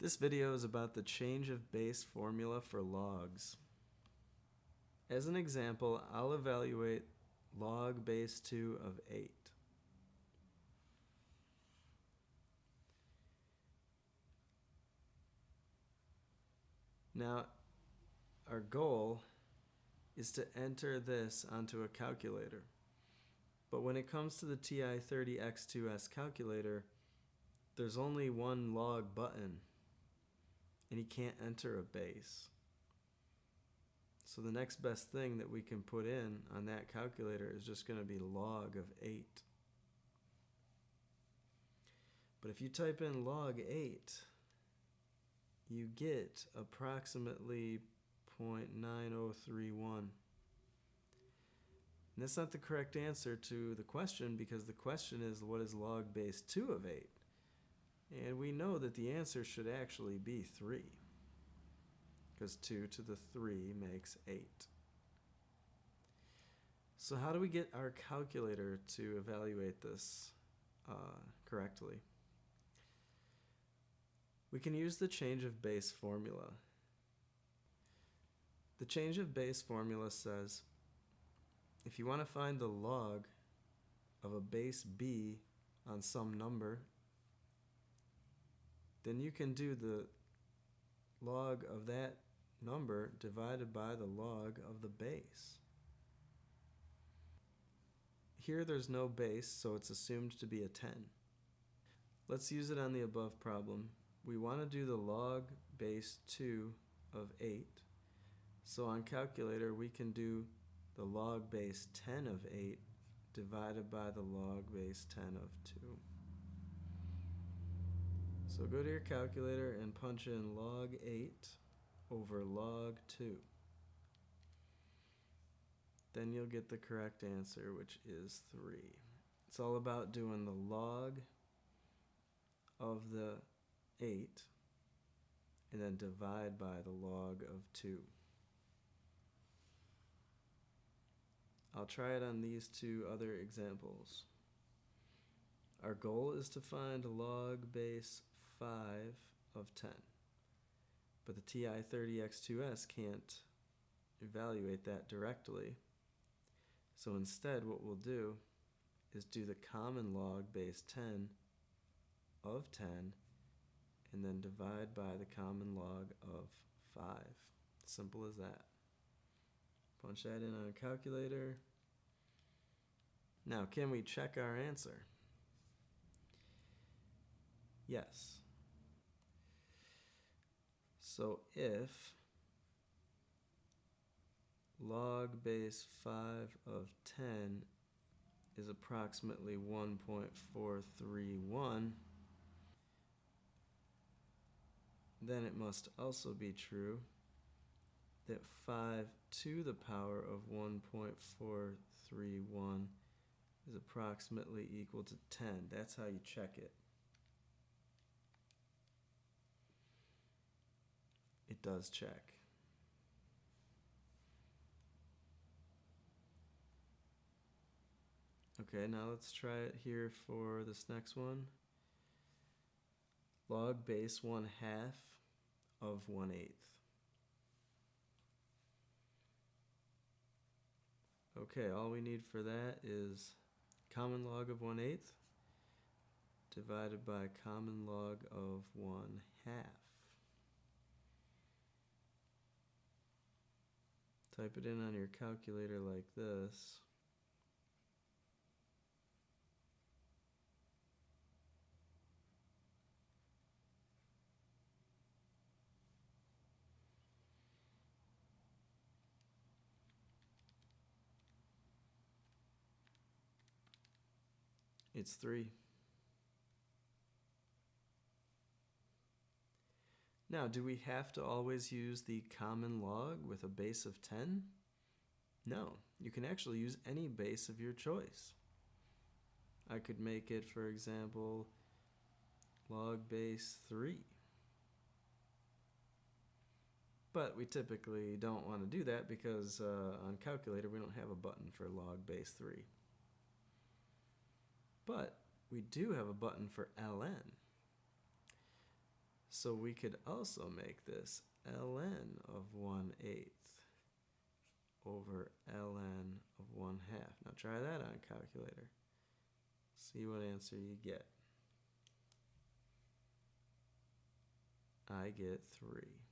This video is about the change of base formula for logs. As an example, I'll evaluate log base 2 of 8. Now, our goal is to enter this onto a calculator. But when it comes to the TI-30X2S calculator, there's only one log button, and you can't enter a base. So the next best thing that we can put in on that calculator is just going to be log of 8. But if you type in log 8, you get approximately 0.9031. And that's not the correct answer to the question, because the question is, what is log base 2 of 8? And we know that the answer should actually be 3, because 2 to the 3 makes 8. So how do we get our calculator to evaluate this correctly? We can use the change of base formula. The change of base formula says, if you want to find the log of a base b on some number, then you can do the log of that number divided by the log of the base. Here there's no base, so it's assumed to be a 10. Let's use it on the above problem. We want to do the log base 2 of 8. So on calculator we can do the log base 10 of 8 divided by the log base 10 of 2. So go to your calculator and punch in log 8 over log 2. Then you'll get the correct answer, which is 3. It's all about doing the log of the 8 and then divide by the log of 2. I'll try it on these two other examples. Our goal is to find log base 5 of 10, but the TI-30X2S can't evaluate that directly. So instead what we'll do is do the common log base 10 of 10 and then divide by the common log of 5. Simple as that. Punch that in on a calculator. Now, can we check our answer? Yes. So if log base 5 of 10 is approximately 1.431, then it must also be true that 5 to the power of 1.431 is approximately equal to 10. That's how you check it. It does check. Okay, now let's try it here for this next one. Log base 1/2 of 1/8. Okay, all we need for that is common log of 1/8 divided by common log of 1/2. Type it in on your calculator like this. It's 3. Now, do we have to always use the common log with a base of 10? No, you can actually use any base of your choice. I could make it, for example, log base 3. But we typically don't want to do that because on calculator we don't have a button for log base 3. But we do have a button for ln. So we could also make this ln of 1/8 over ln of 1/2. Now try that on a calculator. See what answer you get. I get 3.